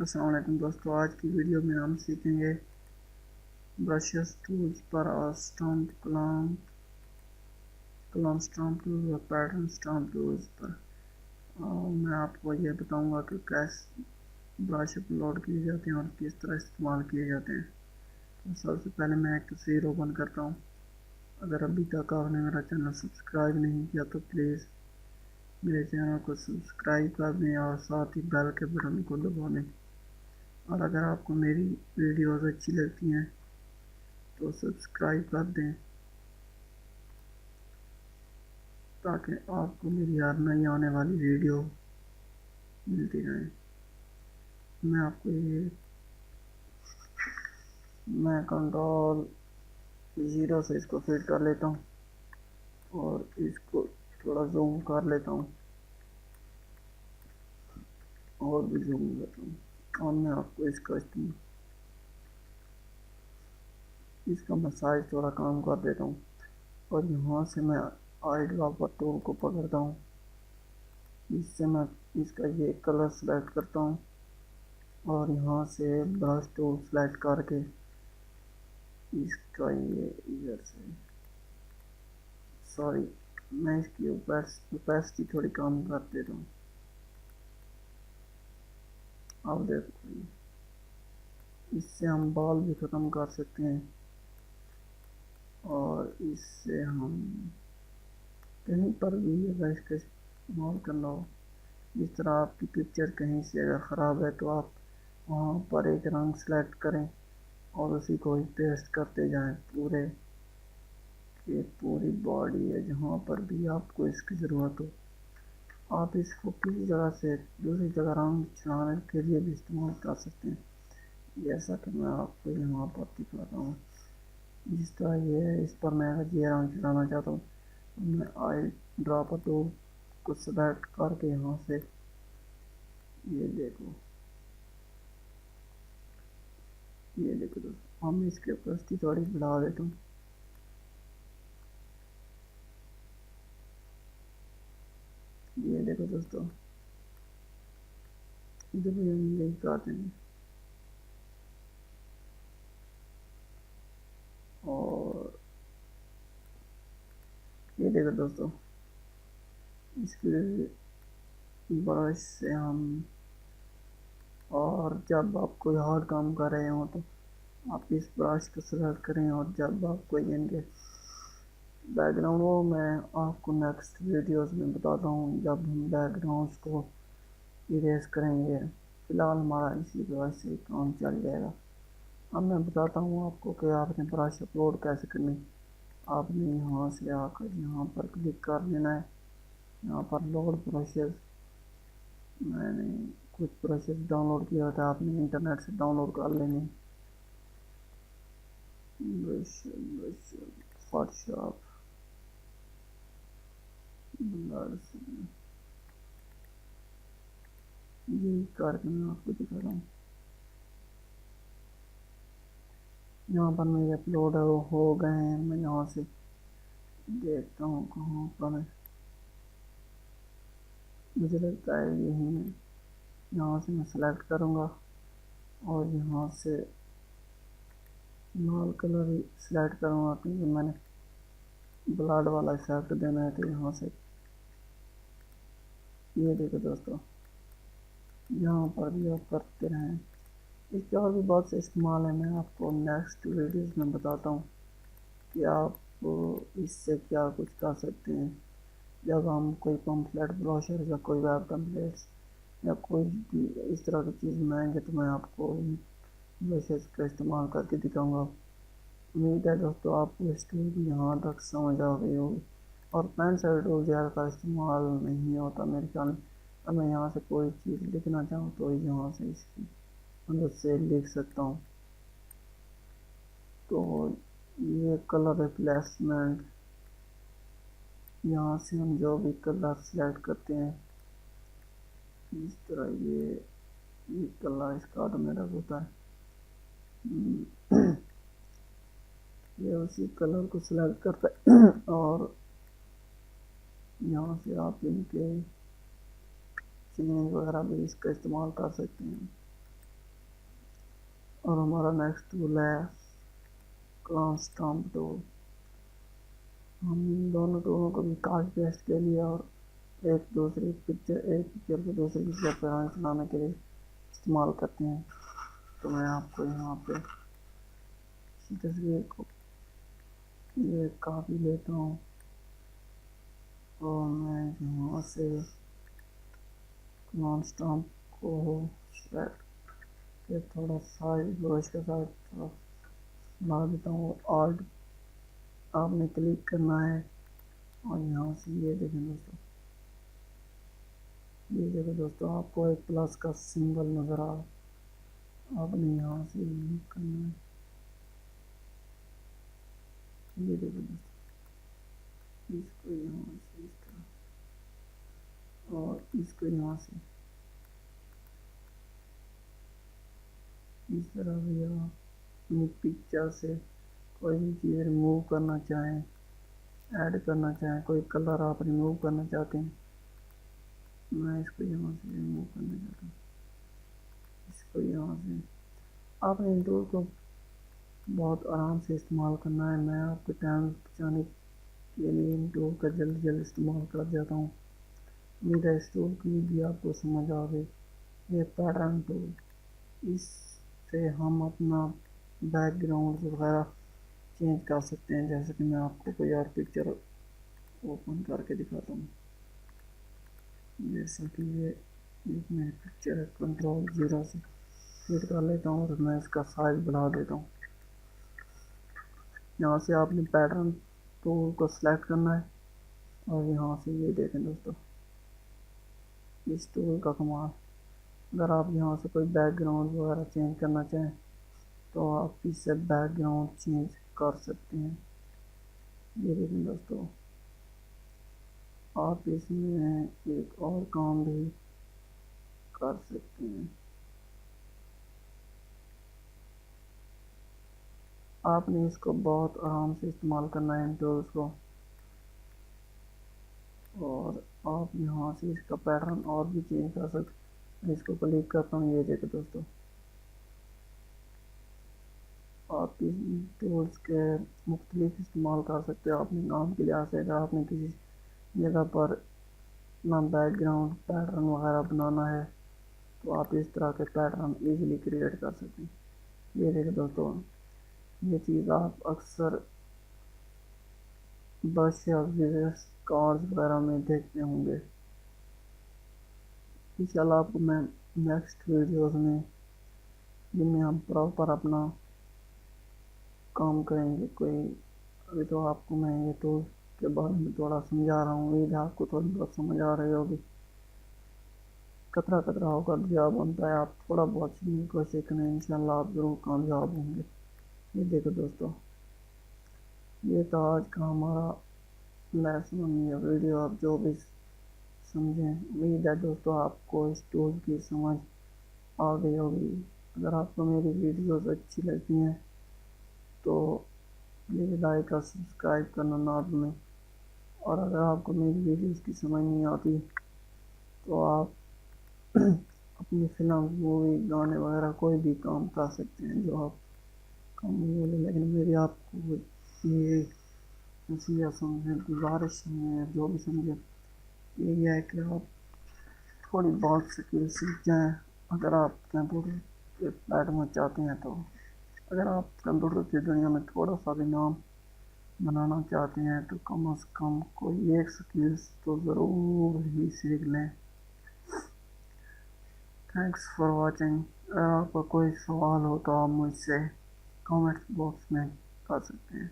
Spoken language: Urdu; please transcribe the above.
السلام علیکم دوستو، آج کی ویڈیو میں ہم سیکھیں گے برشز ٹولز پر اور اسٹمپ کلام اسٹمپ ٹولز اور پیٹرن اسٹمپ ٹولز پر. میں آپ کو یہ بتاؤں گا کہ کیسے برش اپلوڈ کیے جاتے ہیں اور کس طرح استعمال کیے جاتے ہیں. تو سب سے پہلے میں ایک تصویر اوپن کرتا ہوں. اگر ابھی تک آپ نے میرا چینل سبسکرائب نہیں کیا تو پلیز میرے چینل کو سبسکرائب کر دیں اور ساتھ ہی بیل کے بٹن کو دبا دیں. اور اگر آپ کو میری ویڈیوز اچھی لگتی ہیں تو سبسکرائب کر دیں تاکہ آپ کو میری ہر نئی آنے والی ویڈیو ملتی رہیں. میں آپ کو میں کنٹرول 0 سے اس کو فٹ کر لیتا ہوں اور اس کو تھوڑا زوم کر لیتا ہوں اور بھی زوم کرتا ہوں. اور میں آپ کو اس کا مسائل تھوڑا کام کر دیتا ہوں اور یہاں سے میں آئی ڈراپر ٹول کو پکڑتا ہوں. اس سے میں اس کا یہ کلر سلیکٹ کرتا ہوں اور یہاں سے برش ٹول سلیکٹ کر کے اس کا یہ میں اس کی اوپیسٹی تھوڑی کم کر دیتا ہوں. اب دیکھو اس سے ہم بال بھی ختم کر سکتے ہیں اور اس سے ہم کہیں پر بھی یہ برش کا استعمال کرنا ہو. جس طرح آپ کی پکچر کہیں سے اگر خراب ہے تو آپ وہاں پر ایک رنگ سلیکٹ کریں اور اسی کو ہی پیسٹ کرتے جائیں پوری باڈی ہے جہاں پر بھی آپ کو اس کی ضرورت ہو. آپ اس کو کسی جگہ سے دوسری جگہ رنگ چلانے کے لیے بھی استعمال کر سکتے ہیں، جیسا کہ میں آپ کو یہاں پر دکھاتا ہوں. جس طرح یہ ہے، اس پر میں اگر یہ رنگ چلانا چاہتا ہوں میں آئی ڈراپر ٹول کو سلیکٹ کر کے یہاں سے یہ دیکھو دوستوں، ہم اس کے اوپیسٹی تھوڑی بڑھا دیتا ہوں. یہ دیکھو دوستوں، ادھر بھی ہم یہی کرتے ہیں اور یہ دیکھو دوستوں، اس کے برش سے ہم اور جب آپ کوئی ہارڈ کام کر رہے ہوں تو آپ اس برش کو سلیکٹ کریں اور جب آپ کو ان کے بیک گراؤنڈ وہ میں آپ کو نیکسٹ ویڈیوز میں بتاتا ہوں جب ہم بیک گراؤنڈس کو اریز کریں گے. فی الحال ہمارا اسی برش سے کام چل جائے گا. اب میں بتاتا ہوں آپ کو کہ آپ نے برش اپلوڈ کیسے کرنی. آپ نے یہاں سے آ کر یہاں پر کلک کر لینا ہے. یہاں پر لوڈ برشز، میں نے کچھ برشز ڈاؤن لوڈ کیا تھا، آپ نے انٹرنیٹ سے ڈاؤن لوڈ کر لینے. فوٹوشاپ یہی کر کے میں آپ کو دکھا رہا ہوں. یہاں پر میرے اپلوڈ ہو گئے ہیں. میں یہاں سے دیکھتا ہوں کہاں پر ہے، مجھے لگتا ہے یہی ہے. یہاں سے میں سلیکٹ کروں گا اور یہاں سے لال کلر ہی سلیکٹ کروں گا کیونکہ میں نے بلڈ والا افیکٹ دینا ہے. تو یہاں سے یہ دیکھو دوستوں، یہاں پر بھی آپ کرتے رہیں. اس کے اور بھی بہت سے استعمال ہیں، میں آپ کو نیکسٹ ویڈیوز میں بتاتا ہوں کہ آپ اس سے کیا کچھ کر سکتے ہیں. جب ہم کوئی پمفلیٹ بروشر یا کوئی ویب ٹمپلیٹس یا کوئی بھی اس طرح کی چیز بنائیں گے تو میں آپ کو برشز کا استعمال کر کے دکھاؤں گا. امید ہے دوستوں آپ کو اس ٹول بھی یہاں تک سمجھ آ گئی ہوگی. اور پینسل ٹول زیادہ کا استعمال نہیں ہوتا میرے خیال میں. اب میں یہاں سے کوئی چیز لکھنا چاہوں تو یہاں سے اس کی مدد سے لکھ سکتا ہوں. تو یہ کلر ریپلیسمنٹ، یہاں سے ہم جو بھی کلر سلیکٹ کرتے ہیں اس طرح یہ کلر اس کا آٹومیٹک ہوتا ہے. یہ اسی کلر کو سلیکٹ کرتا ہے اور یہاں سے آپ ان کے چینج وغیرہ بھی اس کا استعمال کر سکتے ہیں. اور ہمارا نیکسٹ ٹول ہے اسٹمپ ٹول. ہم دونوں ٹولوں کو بھی کاٹ پیسٹ کے لیے اور ایک پکچر کو دوسری پکچر پر رنگ چلانے کے لیے استعمال کرتے ہیں. تو میں آپ کو یہاں پہ اسی تصویر کو یہ کاپی لیتا ہوں اور میں یہاں سے اسٹمپ کو تھوڑا سائز برش کے ساتھ تھوڑا بنا دیتا ہوں. آلٹ آپ نے کلک کرنا ہے اور یہاں سے یہ دیکھیں دوستوں آپ کو ایک پلس کا سمبل نظر آ رہا. آپ نے یہاں سے کرنا ہے. یہ دیکھیں دوستوں اس کو یہاں سے اس طرح اور اس کو یہاں سے اس طرح بھی آپ اپنی پکچر سے کوئی بھی چیز ریموو کرنا چاہیں، ایڈ کرنا چاہیں، کوئی کلر آپ ریموو کرنا چاہتے ہیں. میں اس کو یہاں سے ریموو کرنا چاہتا ہوں. اس کو یہاں سے آپ نے ان ٹول کو بہت آرام سے استعمال کرنا ہے. میں آپ کے ٹائم بچانے کے لیے ان ٹول کا جلد استعمال کر جاتا ہوں. امید ہے اس ٹول کی بھی آپ کو سمجھ آ گئی. یہ پیٹرن ٹول، اس سے ہم اپنا بیک گراؤنڈ وغیرہ چینج کر سکتے ہیں. جیسے کہ میں آپ کو کوئی اور پکچر اوپن کر کے دکھاتا ہوں. جیسا کہ یہ ایک میری پکچر ہے، کنٹرول 0 سے فٹ کر لیتا ہوں اور میں اس کا سائز بڑھا دیتا ہوں. یہاں سے آپ نے پیٹرن ٹول کو سلیکٹ کرنا ہے اور یہاں سے یہ دیکھیں دوستوں اس ٹول کا کمال. اگر آپ یہاں سے کوئی بیک گراؤنڈ وغیرہ چینج کرنا چاہیں تو آپ اس سے بیک گراؤنڈ چینج کر سکتے ہیں. یہ دیکھیں دوستوں آپ اس میں ایک اور کام بھی کر سکتے ہیں. آپ نے اس کو بہت آرام سے استعمال کرنا ہے ان ٹولز کو. اور آپ یہاں سے اس کا پیٹرن اور بھی چینج کر سکتے ہیں. اس کو کلک کرتا ہوں. یہ دیکھیں دوستوں آپ اس ٹولز کے مختلف استعمال کر سکتے ہو اپنے کام کے لحاظ سے. اگر آپ نے کسی جگہ پر اپنا بیک گراؤنڈ پیٹرن وغیرہ بنانا ہے تو آپ اس طرح کے پیٹرن ایزیلی کریٹ کر سکتے ہیں. یہ دیکھیں دوستوں یہ چیز آپ اکثر بس یا وزٹس کارڈز وغیرہ میں دیکھتے ہوں گے. انشاءاللہ آپ کو میں نیکسٹ ویڈیوز میں جن میں ہم پراپر اپنا کام کریں گے ابھی تو آپ کو میں یہ ٹول کے بارے میں تھوڑا سمجھا رہا ہوں. امید ہے آپ کو تھوڑی بہت سمجھ آ رہی ہوگی. قطرہ قطرہ ہو کر دریا بنتا ہے. آپ تھوڑا بہت سیکھنے کی کوشش کریں، انشاءاللہ آپ ضرور کامیاب ہوں گے. یہ دیکھو دوستوں یہ تھا آج کا ہمارا لیسن یا ویڈیو. آپ جو بھی سمجھیں، امید ہے دوستوں آپ کو اس ٹول کی سمجھ آ گئی ہوگی. اگر آپ کو میری ویڈیوز اچھی لگتی ہیں تو پلیز لائک اور سبسکرائب کرنا نہ بھولیں. اور اگر آپ کو میری ویڈیوز کی سمجھ نہیں آتی تو آپ اپنی فلم، مووی، گانے وغیرہ کوئی بھی کام کر سکتے ہیں جو آپ کام بولے. لیکن میری آپ کو یہ نصیحت سمجھیں، گزارش ہے، جو بھی سمجھے یہ ہے کہ آپ تھوڑی بہت سکل سیکھ جائیں. اگر آپ کمپیوٹر کے پلیٹ میں چاہتے ہیں تو اگر آپ کمپیوٹر کی دنیا میں تھوڑا سا بھی نام بنانا چاہتے ہیں تو کم از کم کوئی ایک سکلز تو ضرور ہی سیکھ لیں. Thanks for watching. اگر آپ کا کوئی سوال ہو تو آپ مجھ سے کامنٹ باکس میں کر سکتے ہیں.